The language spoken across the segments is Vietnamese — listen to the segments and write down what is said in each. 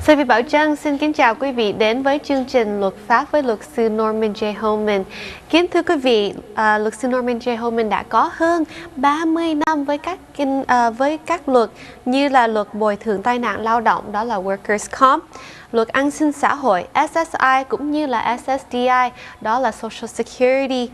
Sophie Bảo Trân xin kính chào quý vị đến với chương trình Luật pháp với luật sư Norman J. Homen. Kính thưa quý vị, luật sư Norman J. Homen đã có hơn 30 năm với các luật như là luật bồi thường tai nạn lao động, đó là Workers' Comp, luật an sinh xã hội SSI cũng như là SSDI, đó là Social Security,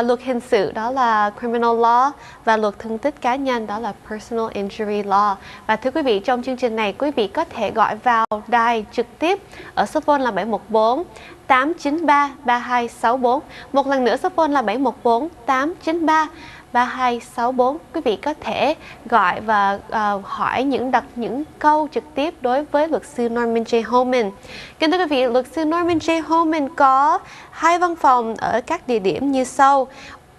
luật hình sự đó là Criminal Law và luật thương tích cá nhân đó là Personal Injury Law. Và thưa quý vị, trong chương trình này quý vị có thể gọi vào đài trực tiếp ở số phone là 714 893 3264. Một lần nữa số phone là 714 893 3264. Quý vị có thể gọi và hỏi đặt những câu trực tiếp đối với luật sư Norman J. Homen. Kính thưa quý vị, luật sư Norman J. Homen có 2 văn phòng ở các địa điểm như sau: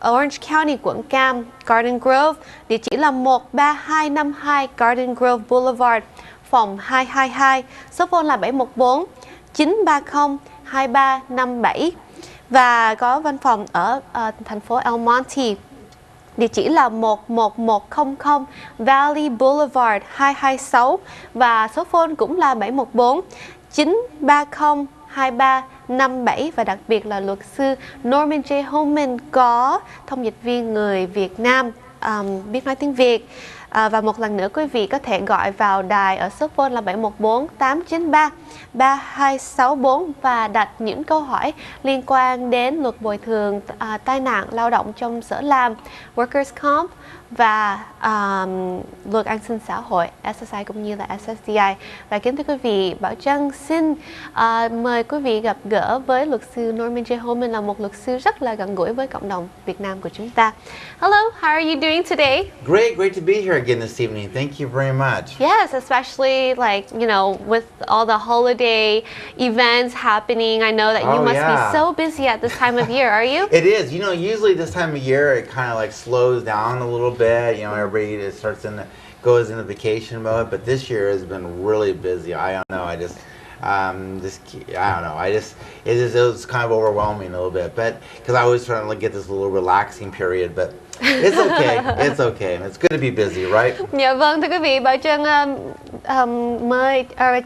Orange County, quận Cam, Garden Grove, địa chỉ là 13252 Garden Grove Boulevard, phòng 222, số phone là 714 930 2357. Và có văn phòng ở thành phố El Monte, địa chỉ là 11100 Valley Boulevard 226 và số phone cũng là 714 930 2357. Và đặc biệt là luật sư Norman J. Homen có thông dịch viên người Việt Nam biết nói tiếng Việt. Và một lần nữa quý vị có thể gọi vào đài ở số phone là 714 893 3264 và đặt những câu hỏi liên quan đến luật bồi thường tai nạn lao động trong sở làm Workers' Comp và luật an sinh xã hội SSI cũng như là SSDI. Và kính thưa quý vị, Bảo Trân xin mời quý vị gặp gỡ với luật sư Norman J. Homen, là một luật sư rất là gần gũi với cộng đồng Việt Nam của chúng ta. Hello, how are you doing today? Great to be here again this evening. Thank you very much. Yes, especially with all the holiday events happening. I know that you must be so busy at this time of year, are you? It is. Usually this time of year it kind of slows down a little bit. Everybody goes into vacation mode, but this year has been really busy. I don't know. It was kind of overwhelming a little bit, but because I was trying to get this little relaxing period, but it's okay. It's okay. It's good to be busy, right? Dạ vâng, thưa quý vị, Bảo Trân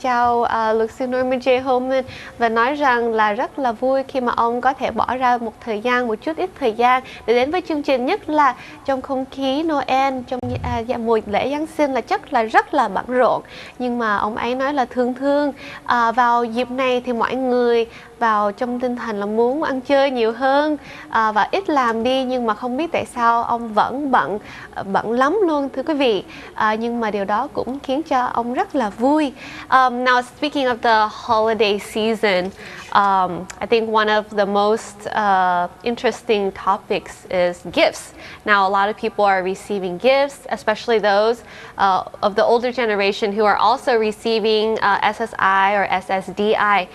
chào luật sư Norman J. Homen và nói rằng là rất là vui khi mà ông có thể bỏ ra một chút ít thời gian để đến với chương trình, nhất là trong không khí Noel, trong mùa lễ Giáng sinh là rất là bận rộn. Nhưng mà ông ấy nói là thường vào dịp này thì mọi người vào trong tinh thần là muốn ăn chơi nhiều hơn và ít làm đi, nhưng mà không biết tại sao ông vẫn bận lắm luôn thưa quý vị. Nhưng mà điều đó cũng khiến cho ông rất là vui. Now speaking of the holiday season, I think one of the most interesting topics is gifts. Now a lot of people are receiving gifts, especially those of the older generation who are also receiving SSI or SSDI.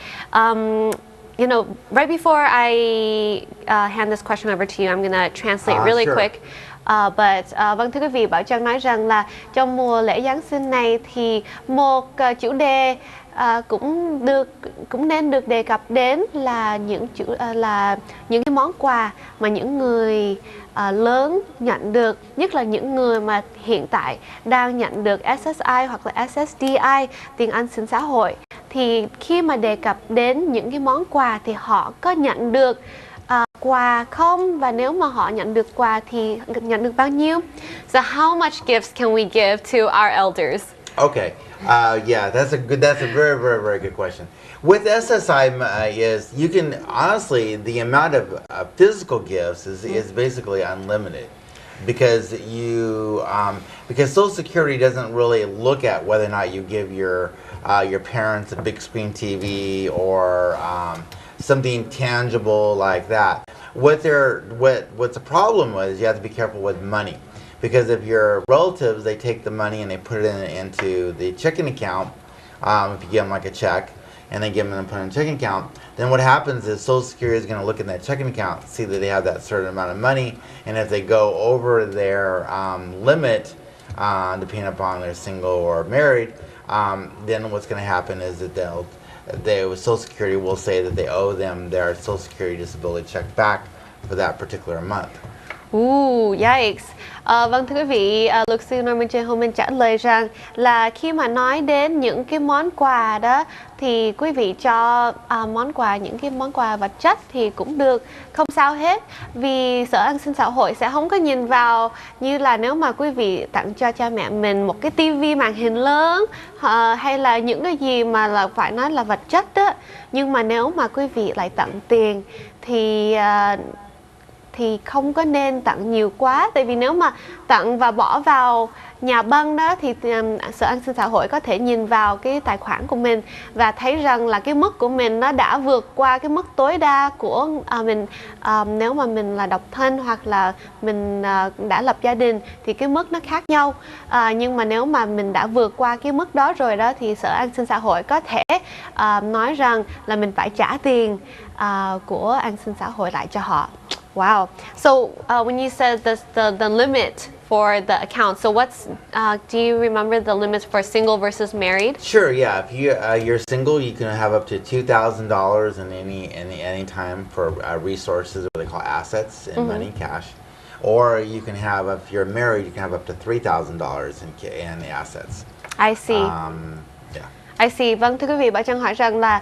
Right before I hand this question over to you, I'm going to translate really quick. Vâng, thưa quý vị, Bảo Trân nói rằng là trong mùa lễ Giáng sinh này thì một chủ đề cũng nên được đề cập đến là những cái món quà mà những người lớn nhận được, nhất là những người mà hiện tại đang nhận được SSI hoặc là SSDI, tiền an sinh xã hội. Thì khi mà đề cập đến những cái món quà thì họ có nhận được quà không, và nếu mà họ nhận được quà thì nhận được bao nhiêu? So how much gifts can we give to our elders? Okay. Yeah, that's a very, very, very good question. With SSI, is you can honestly, the amount of physical gifts is basically unlimited, because because Social Security doesn't really look at whether or not you give your parents a big screen TV or something tangible like that. What's the problem is you have to be careful with money. Because if your relatives, they take the money and they put it into the checking account, if you give them like a check, and they give them and put it in a checking account, then what happens is Social Security is going to look in that checking account, see that they have that certain amount of money, and if they go over their limit, depending upon they're single or married, then what's going to happen is that Social Security will say that they owe them their Social Security disability check back for that particular month. Yikes. Vâng thưa quý vị, luật sư Norman J. Homen trả lời rằng là khi mà nói đến những cái món quà đó thì quý vị cho những cái món quà vật chất thì cũng được, không sao hết. Vì Sở An sinh xã hội sẽ không có nhìn vào như là nếu mà quý vị tặng cho cha mẹ mình một cái tivi màn hình lớn hay là những cái gì mà là phải nói là vật chất đó. Nhưng mà nếu mà quý vị lại tặng tiền thì không có nên tặng nhiều quá, tại vì nếu mà tặng và bỏ vào nhà băng đó thì Sở An sinh xã hội có thể nhìn vào cái tài khoản của mình và thấy rằng là cái mức của mình nó đã vượt qua cái mức tối đa của mình. Nếu mà mình là độc thân hoặc là mình đã lập gia đình thì cái mức nó khác nhau, nhưng mà nếu mà mình đã vượt qua cái mức đó rồi đó thì Sở An sinh xã hội có thể nói rằng là mình phải trả tiền của an sinh xã hội lại cho họ. Wow. So when you said the limit for the account, so do you remember the limits for single versus married? Sure, yeah. If you're single, you can have up to $2,000 in any time for resources, what they call assets and money, cash. Or you can have, if you're married, you can have up to $3,000 in assets. I see. I see. Vâng thưa quý vị, bà Trân hỏi rằng là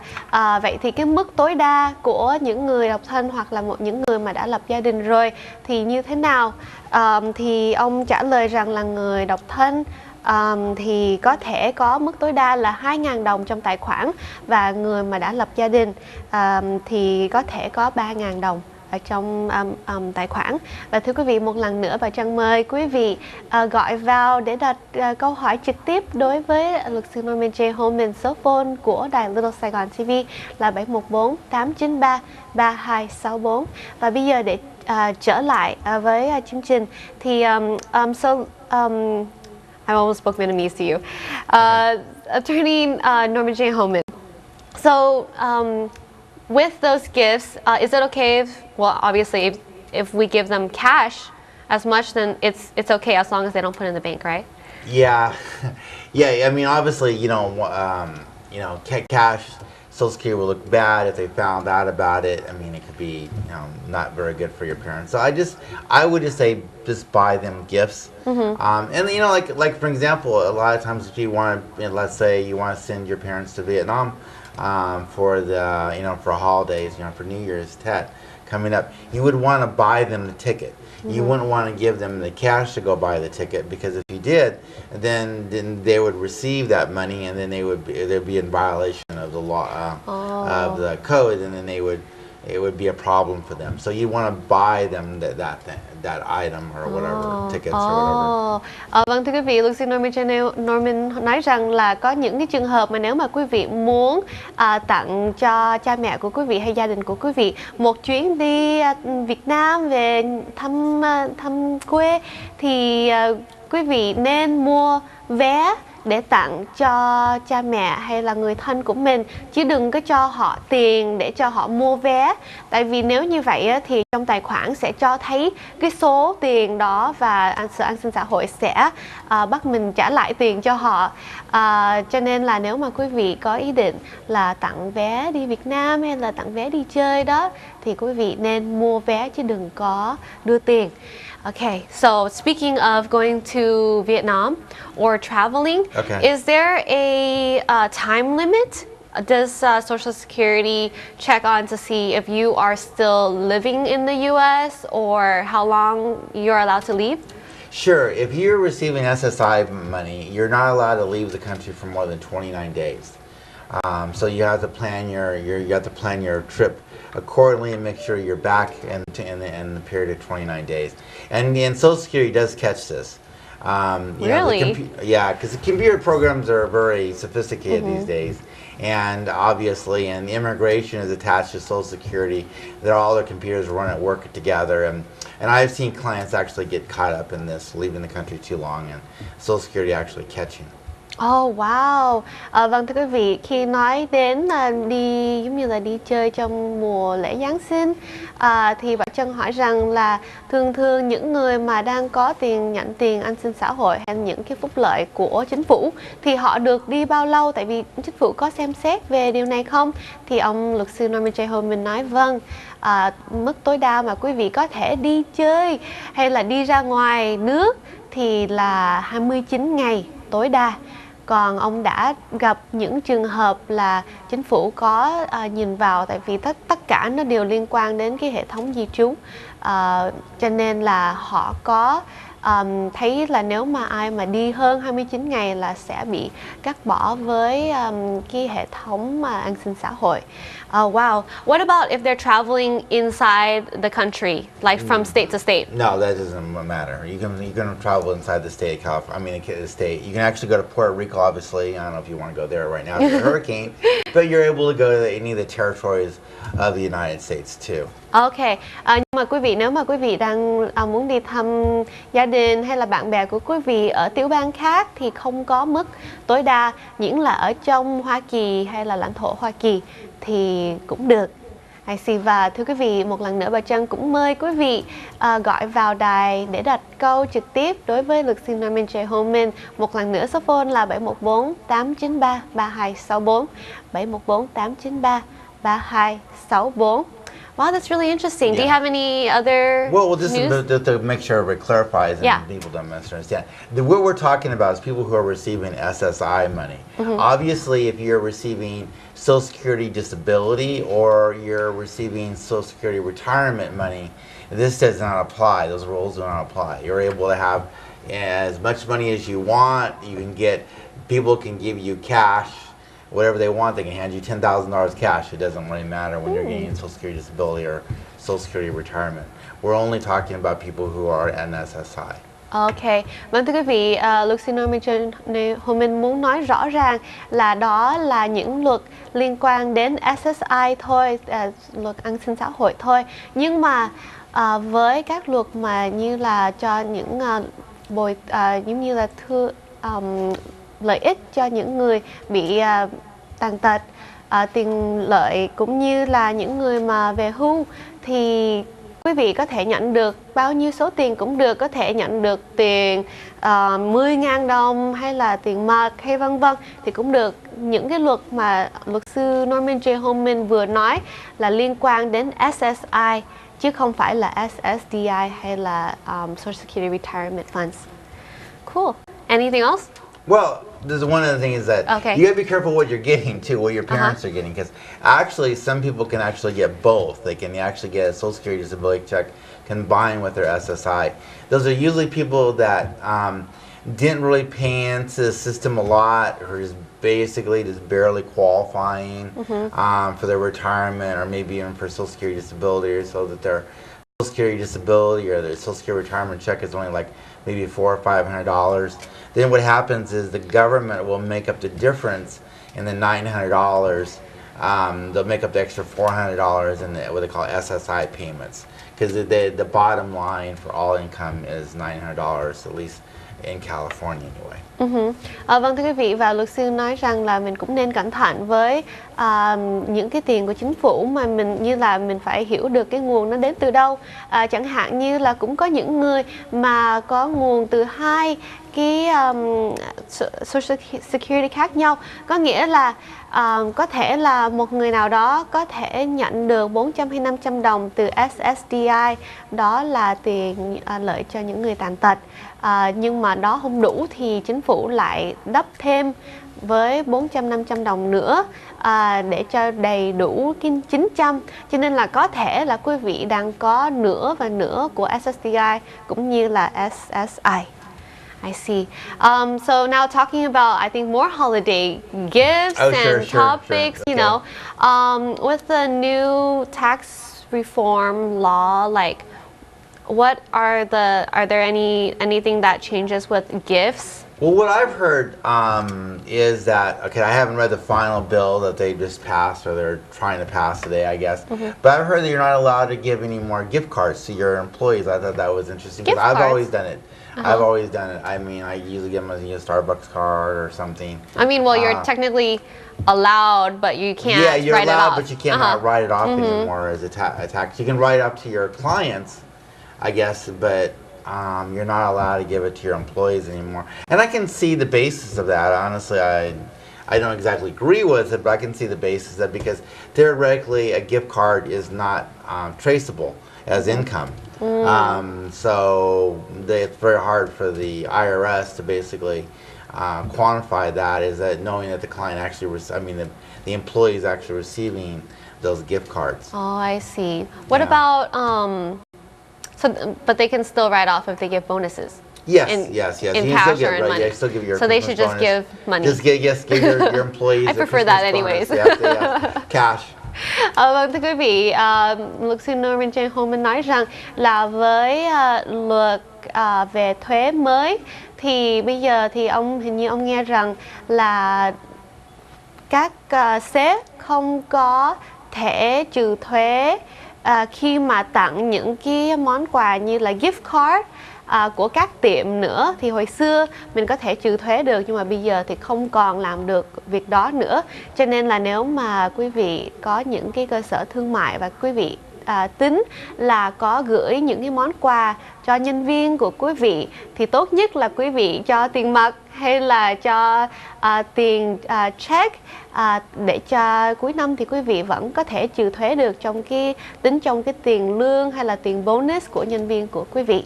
vậy thì cái mức tối đa của những người độc thân hoặc là những người mà đã lập gia đình rồi thì như thế nào? Thì ông trả lời rằng là người độc thân thì có thể có mức tối đa là 2.000 đồng trong tài khoản, và người mà đã lập gia đình thì có thể có 3.000 đồng ở trong tài khoản. Và thưa quý vị, một lần nữa bà Trân mời quý vị gọi vào để đặt câu hỏi trực tiếp đối với luật sư Norman J. Homen. Số phone của đài Little Saigon TV là 714-893-3264. Và bây giờ để trở lại với chương trình thì I almost spoke Vietnamese to you. Attorney Norman J. Homen. So with those gifts, is it okay obviously if we give them cash as much, then it's okay as long as they don't put it in the bank, right? Yeah, yeah. I mean, obviously, cash, Social Security will look bad if they found out about it. I mean, it could be, not very good for your parents. So I would just say, just buy them gifts. And like for example, a lot of times if you want to, let's say you want to send your parents to Vietnam for for holidays, for New Year's, Tet coming up, you would want to buy them the ticket. You wouldn't want to give them the cash to go buy the ticket, because if you did, then they would receive that money, and then they'd be in violation of the law of the code, and then it would be a problem for them. So you want to buy them that item or whatever, tickets or whatever. Vâng thưa quý vị, luật sư Norman nói rằng là có những cái trường hợp mà nếu mà quý vị muốn tặng cho cha mẹ của quý vị hay gia đình của quý vị một chuyến đi Việt Nam về thăm quê thì quý vị nên mua vé để tặng cho cha mẹ hay là người thân của mình, chứ đừng có cho họ tiền để cho họ mua vé. Tại vì nếu như vậy thì trong tài khoản sẽ cho thấy cái số tiền đó và Sở An sinh xã hội sẽ bắt mình trả lại tiền cho họ. Cho nên là nếu mà quý vị có ý định là tặng vé đi Việt Nam hay là tặng vé đi chơi đó thì quý vị nên mua vé chứ đừng có đưa tiền. Okay, so speaking of going to Vietnam or traveling, is there a time limit? Does Social Security check on to see if you are still living in the U.S. or how long you're allowed to leave? Sure. If you're receiving SSI money, you're not allowed to leave the country for more than 29 days. So you have to plan your trip accordingly and make sure you're back in the period of 29 days. And Social Security does catch this. Really? Because the computer programs are very sophisticated these days. And obviously, and immigration is attached to Social Security. All their computers work together. And I've seen clients actually get caught up in this, leaving the country too long, and Social Security actually catching. Oh wow. Vâng thưa quý vị, khi nói đến đi giống như là đi chơi trong mùa lễ Giáng sinh thì Bảo Trân hỏi rằng là thường thường những người mà đang có tiền nhận tiền an sinh xã hội hay những cái phúc lợi của chính phủ thì họ được đi bao lâu, tại vì chính phủ có xem xét về điều này không? Thì ông luật sư Norman J. Homen nói vâng, mức tối đa mà quý vị có thể đi chơi hay là đi ra ngoài nước thì là 29 ngày tối đa. Còn ông đã gặp những trường hợp là chính phủ có nhìn vào, tại vì tất cả nó đều liên quan đến cái hệ thống di trú, cho nên là họ có thấy là nếu mà ai mà đi hơn 29 ngày là sẽ bị cắt bỏ với cái hệ thống an sinh xã hội. Wow. What about if they're traveling inside the country, like from state to state? No, that doesn't matter. You can travel inside the state of California. I mean, the state. You can actually go to Puerto Rico. Obviously, I don't know if you want to go there right now. It's a hurricane, but you're able to go to any of the territories of the United States too. Ok, nhưng mà quý vị, nếu mà quý vị đang muốn đi thăm gia đình hay là bạn bè của quý vị ở tiểu bang khác thì không có mức tối đa, miễn là ở trong Hoa Kỳ hay là lãnh thổ Hoa Kỳ thì cũng được. I see. Và thưa quý vị, một lần nữa bà Trân cũng mời quý vị gọi vào đài để đặt câu trực tiếp đối với luật sư Norman J. Homen. Một lần nữa số phone là 714-893-3264, 714-893-3264. Wow, that's really interesting. Do you have any other Just news? to make sure everybody clarifies and people don't misunderstand. What we're talking about is people who are receiving SSI money. Obviously, if you're receiving Social Security disability or you're receiving Social Security retirement money, this does not apply. Those rules do not apply. You're able to have as much money as you want. You can get, people can give you cash. Whatever they want, they can hand you $10,000 cash. It doesn't really matter when you're getting Social Security disability or Social Security retirement. We're only talking about people who are NSSI. Ok, vâng thưa quý vị, luật sư Norman Homen muốn nói rõ ràng là đó là những luật liên quan đến SSI thôi, luật an sinh xã hội thôi. Nhưng mà với các luật mà như là cho những giống như là lợi ích cho những người bị tàn tật, tiền lợi cũng như là những người mà về hưu thì quý vị có thể nhận được bao nhiêu số tiền cũng được, có thể nhận được tiền 10.000 đồng hay là tiền mặt hay vân vân thì cũng được. Những cái luật mà luật sư Norman J. Homen vừa nói là liên quan đến SSI chứ không phải là SSDI hay là Social Security Retirement Funds. Cool. Anything else? Well, there's one other thing is that you got to be careful what you're getting too, what your parents are getting, because actually some people can actually get both. They can actually get a Social Security disability check combined with their SSI. Those are usually people that didn't really pay into the system a lot, or is basically just barely qualifying for their retirement, or maybe even for Social Security disability, or so that their Social Security disability or their Social Security retirement check is only like maybe $400 or $500. Then what happens is the government will make up the difference in the $900. They'll make up the extra $400 in what they call SSI payments, because the bottom line for all income is $900, at least in California anyway. Vâng thưa quý vị, và luật sư nói rằng là mình cũng nên cẩn thận với những cái tiền của chính phủ mà mình phải hiểu được cái nguồn nó đến từ đâu. Chẳng hạn như là cũng có những người mà có nguồn từ hai cái Social Security khác nhau, có nghĩa là có thể là một người nào đó có thể nhận được 400 hay 500 đồng từ SSDI, đó là tiền lợi cho những người tàn tật, nhưng mà đó không đủ thì chính phủ lại đắp thêm với 400-500 đồng nữa để cho đầy đủ 900. Cho nên là có thể là quý vị đang có nửa và nửa của SSDI cũng như là SSI. I see. So now talking about, I think, more holiday gifts and topics, you know, with the new tax reform law, like, are there anything that changes with gifts? Well, what I've heard is that, okay, I haven't read the final bill that they just passed, or they're trying to pass today, I guess. But I've heard that you're not allowed to give any more gift cards to your employees. I thought that was interesting, because I've always done it. I've always done it. I mean, I usually give them a Starbucks card or something. I mean, well, you're technically allowed, but you can't Yeah, you're write it allowed, off. but you cannot write it off anymore as a tax. You can write it up to your clients, I guess, but you're not allowed to give it to your employees anymore. And I can see the basis of that. Honestly, I don't exactly agree with it, but I can see the basis of that because theoretically a gift card is not traceable as income. So it's very hard for the IRS to basically quantify that, is that knowing that the client actually, the employee is actually receiving those gift cards. Oh, I see. What about, but they can still write off if they give bonuses? Yes, yes. You In can cash still or in money. Yeah, still give your so they Christmas should just bonus. give money. Just give your employees I a prefer Christmas that bonus. anyways. Cash. Vâng, thưa quý vị, luật sư Norman J. Homen nói rằng là với luật về thuế mới thì bây giờ thì hình như ông nghe rằng là các sếp không có thể trừ thuế khi mà tặng những cái món quà như là gift card của các tiệm nữa. Thì hồi xưa mình có thể trừ thuế được, nhưng mà bây giờ thì không còn làm được việc đó nữa. Cho nên là nếu mà quý vị có những cái cơ sở thương mại và quý vị tính là có gửi những cái món quà cho nhân viên của quý vị, thì tốt nhất là quý vị cho tiền mặt hay là cho tiền check, để cho cuối năm thì quý vị vẫn có thể trừ thuế được tính trong cái tiền lương hay là tiền bonus của nhân viên của quý vị.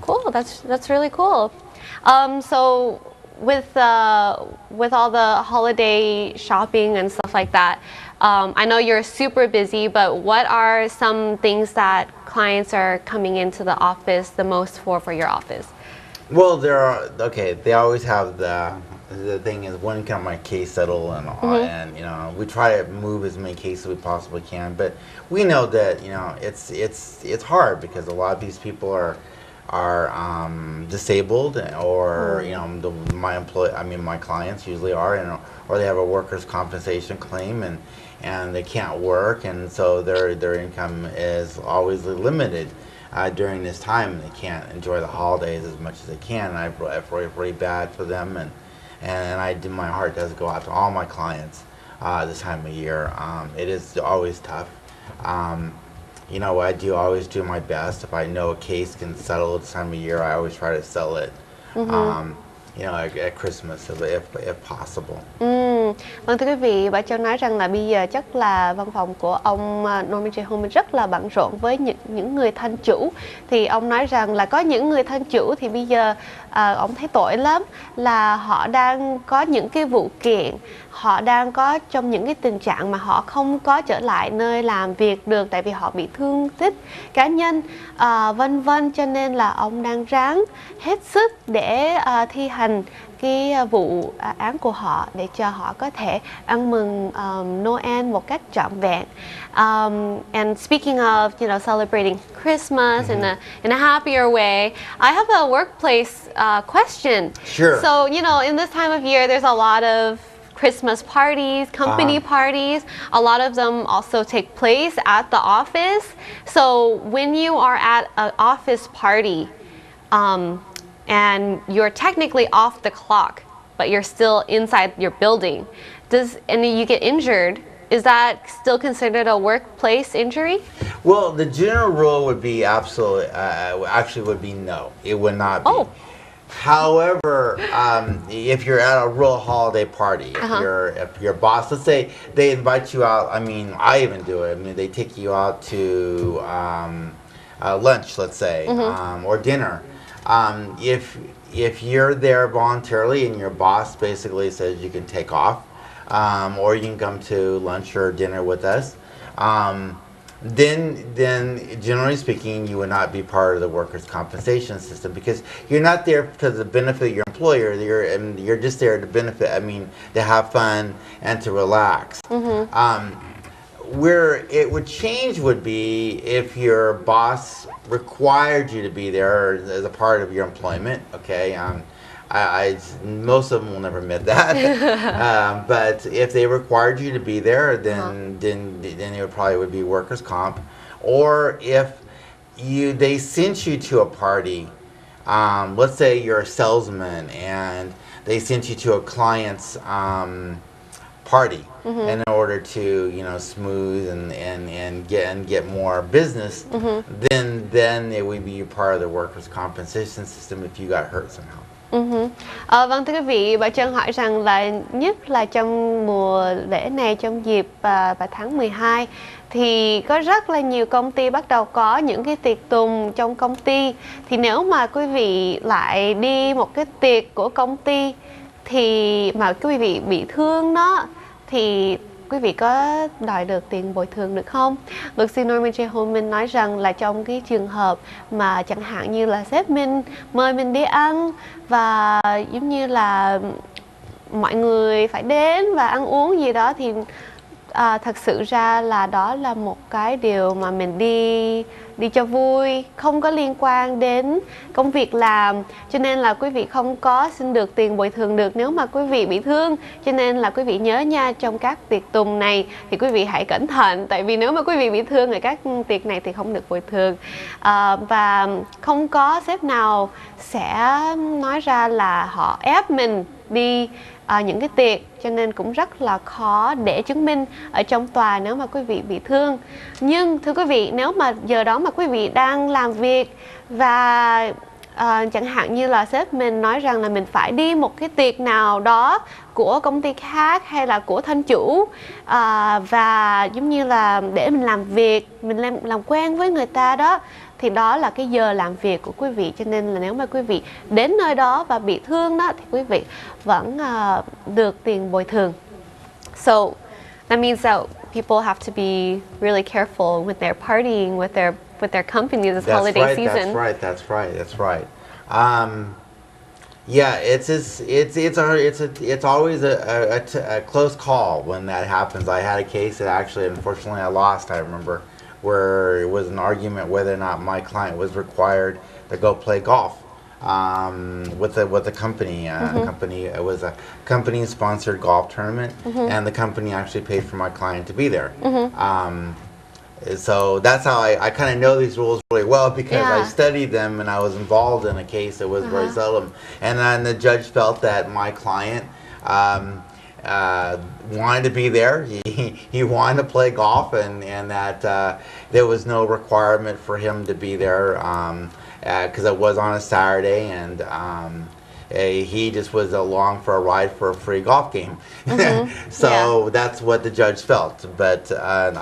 Cool, that's really cool. So with all the holiday shopping and stuff like that, I know you're super busy, but what are some things that clients are coming into the office the most for your office? Well, they always have the thing is, when can my case settle, and we try to move as many cases as we possibly can, but we know that it's hard because a lot of these people are disabled, or my clients usually are, or they have a workers' compensation claim and they can't work, and so their income is always limited during this time, and they can't enjoy the holidays as much as they can. And I feel really bad for them, and my heart does go out to all my clients this time of year. It is always tough. I always do my best. If I know a case can settle this time of year, I always try to sell it. At Christmas if possible. Vâng, thưa quý vị, bà Châu nói rằng là bây giờ chắc là văn phòng của ông Norman J. Homen rất là bận rộn với những người thân chủ. Thì ông nói rằng là có những người thân chủ thì bây giờ ông thấy tội lắm, là họ đang có những cái vụ kiện, họ đang có trong những cái tình trạng mà họ không có trở lại nơi làm việc được, tại vì họ bị thương tích cá nhân, vân vân. Cho nên là ông đang ráng hết sức để thi hành cái vụ án của họ, để cho họ có thể ăn mừng Noel một cách trọn vẹn. And speaking of, celebrating Christmas in a happier way, I have a workplace question. Sure. So, in this time of year, there's a lot of Christmas parties, company parties. A lot of them also take place at the office. So when you are at an office party, and you're technically off the clock, but you're still inside your building, and you get injured, is that still considered a workplace injury? Well, the general rule would be would be no. It would not be. Oh. However, if you're at a real holiday party, if your boss, let's say they invite you out, I even do it. They take you out to lunch, let's say, or dinner. If you're there voluntarily and your boss basically says you can take off, or you can come to lunch or dinner with us, then generally speaking, you would not be part of the workers' compensation system, because you're not there to the benefit of your employer. You're just there to benefit. To have fun and to relax. Where it would change would be if your boss required you to be there as a part of your employment. Okay, most of them will never admit that. But if they required you to be there, then it probably would be workers' comp. Or if they sent you to a party let's say you're a salesman and they sent you to a client's party in order to, you know, smooth and get more business, then it would be part of the workers' compensation system if you got hurt somehow. Vâng, thưa quý vị, bà Trân hỏi rằng là nhất là trong mùa lễ này, trong dịp vào tháng 12 thì có rất là nhiều công ty bắt đầu có những cái tiệc tùng trong công ty. Thì nếu mà quý vị lại đi một cái tiệc của công ty thì mà quý vị bị thương đó, thì quý vị có đòi được tiền bồi thường được không? Luật sư Norman J. Homen nói rằng là trong cái trường hợp mà chẳng hạn như là sếp mình mời mình đi ăn và giống như là mọi người phải đến và ăn uống gì đó thì thật sự ra là đó là một cái điều mà mình đi cho vui, không có liên quan đến công việc làm, cho nên là quý vị không có xin được tiền bồi thường được nếu mà quý vị bị thương. Cho nên là quý vị nhớ nha, trong các tiệc tùng này thì quý vị hãy cẩn thận, tại vì nếu mà quý vị bị thương ở các tiệc này thì không được bồi thường. Và không có sếp nào sẽ nói ra là họ ép mình đi những cái tiệc, cho nên cũng rất là khó để chứng minh ở trong tòa nếu mà quý vị bị thương. Nhưng thưa quý vị, nếu mà giờ đó mà quý vị đang làm việc và chẳng hạn như là sếp mình nói rằng là mình phải đi một cái tiệc nào đó của công ty khác hay là của thân chủ, và giống như là để mình làm việc, mình làm quen với người ta đó, thì đó là cái giờ làm việc của quý vị. Cho nên là nếu mà quý vị đến nơi đó và bị thương đó thì quý vị vẫn được tiền bồi thường. So that means that people have to be really careful when they're partying with their company this holiday season. That's right. Yeah, it's always a close call when that happens. I had a case that actually, unfortunately, I lost. I remember, where it was an argument whether or not my client was required to go play golf with the company. It was a company-sponsored golf tournament, and the company actually paid for my client to be there. So that's how I kind of know these rules really well, because I studied them and I was involved in a case that was very seldom. And then the judge felt that my client wanted to be there. He wanted to play golf, and that there was no requirement for him to be there because it was on a Saturday, and he just was along for a ride for a free golf game. So that's what the judge felt. But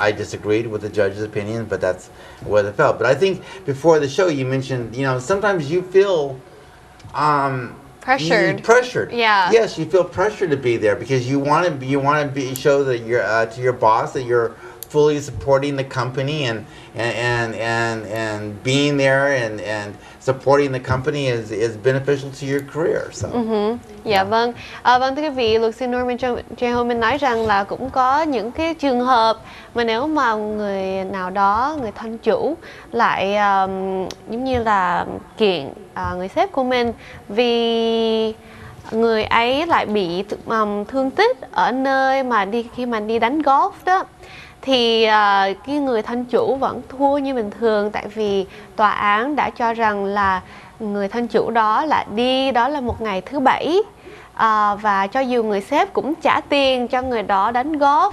I disagreed with the judge's opinion, but that's what it felt. But I think before the show you mentioned, you know, sometimes you feel pressured. Yeah. Yes, you feel pressure to be there because you want to show that you're to your boss that you're fully supporting the company, and being there and supporting the company is beneficial to your career. So. Dạ vâng. Vâng, thưa quý vị, luật sư Norman J. Homen nói rằng là cũng có những cái trường hợp mà nếu mà người nào đó, người thân chủ lại giống như là kiện người sếp của mình vì người ấy lại bị thương tích ở nơi mà khi mà đi đánh golf đó, thì cái người thân chủ vẫn thua như bình thường, tại vì tòa án đã cho rằng là người thân chủ đó đó là một ngày thứ bảy, và cho dù người sếp cũng trả tiền cho người đó đánh golf,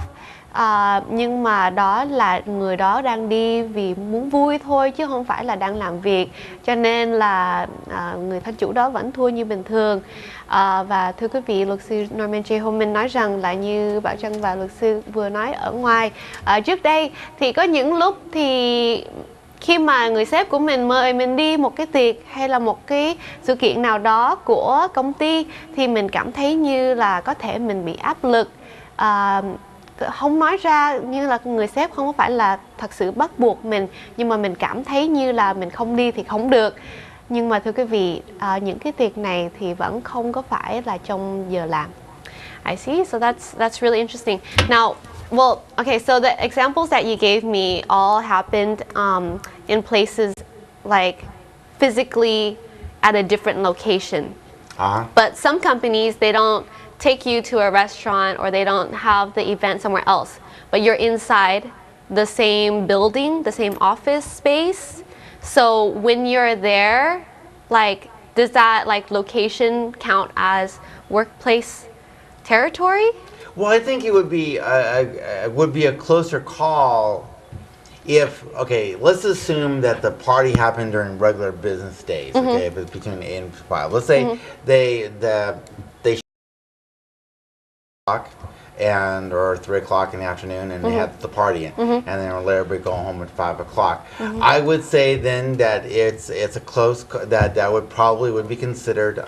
nhưng mà đó là người đó đang đi vì muốn vui thôi chứ không phải là đang làm việc, cho nên là người thân chủ đó vẫn thua như bình thường. Và thưa quý vị, luật sư Norman J. Homen nói rằng là như Bảo Trân và luật sư vừa nói ở ngoài trước đây, thì có những lúc thì khi mà người sếp của mình mời mình đi một cái tiệc hay là một cái sự kiện nào đó của công ty, thì mình cảm thấy như là có thể mình bị áp lực, không nói ra, như là người sếp không phải là thật sự bắt buộc mình, nhưng mà mình cảm thấy như là mình không đi thì không được. Nhưng mà thưa quý vị, những cái tiệc này thì vẫn không có phải là trong giờ làm. I see. So that's really interesting. Now, well, okay, so the examples that you gave me all happened in places like physically at a different location. But some companies, they don't take you to a restaurant or they don't have the event somewhere else, but you're inside the same building, the same office space. So when you're there, like does that like location count as workplace territory? Well, I think it would be a closer call if, okay, let's assume that the party happened during regular business days. Okay, if it's between 8 and 5. Let's say they o'clock and or 3 o'clock in the afternoon, and they had the party, and then let everybody go home at 5 o'clock. I would say then that it's a close that would be considered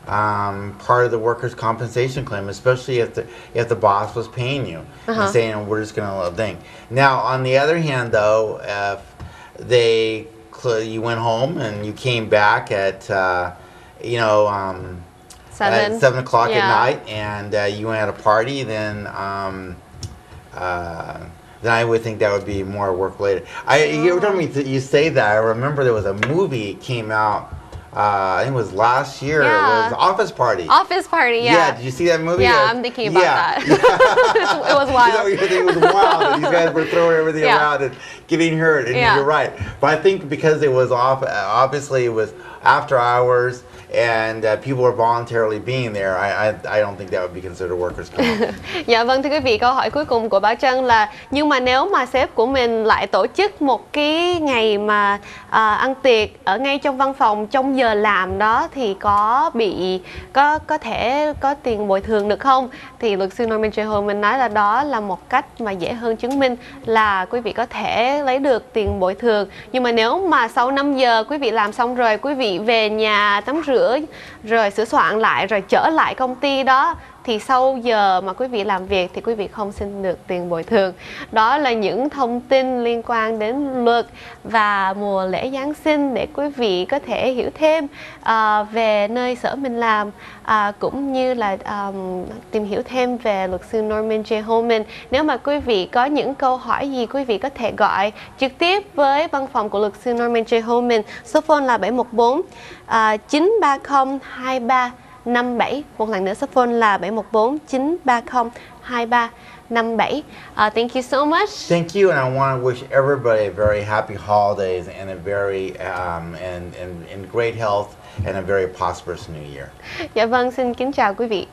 part of the workers' compensation claim, especially if the boss was paying you and saying we're just going to thing. Now, on the other hand, though, if you went home and you came back at 7 o'clock at night, and you had a party, then I would think that would be more work related. You told me you say that. I remember there was a movie came out. I think it was last year. Yeah. It was Office Party. Office Party, yeah. Yeah, did you see that movie? Yeah, I'm thinking about that. It was wild. It was wild. And these guys were throwing everything around and getting hurt. And you're right. But I think because it was obviously it was after hours, and people were voluntarily being there, I don't think that would be considered workers' comp. Dạ vâng, thưa quý vị, câu hỏi cuối cùng của Bảo Trân là nhưng mà nếu mà sếp của mình lại tổ chức một cái ngày mà ăn tiệc ở ngay trong văn phòng trong giờ làm đó thì có thể có tiền bồi thường được không? Thì luật sư Norman J. Homen nói là đó là một cách mà dễ hơn chứng minh là quý vị có thể lấy được tiền bồi thường. Nhưng mà nếu mà sau 5 giờ quý vị làm xong rồi, quý vị về nhà tắm rửa rồi sửa soạn lại rồi trở lại công ty đó, thì sau giờ mà quý vị làm việc thì quý vị không xin được tiền bồi thường. Đó là những thông tin liên quan đến luật và mùa lễ Giáng sinh để quý vị có thể hiểu thêm về nơi sở mình làm, cũng như là tìm hiểu thêm về luật sư Norman J. Homen. Nếu mà quý vị có những câu hỏi gì, quý vị có thể gọi trực tiếp với văn phòng của luật sư Norman J. Homen. Số phone là 714 930 2357. Một lần nữa số phone là 714 930 2357. Thank you so much. Thank you, and I want to wish everybody a very happy holidays and a very and great health and a very prosperous new year. Dạ vâng, xin kính chào quý vị.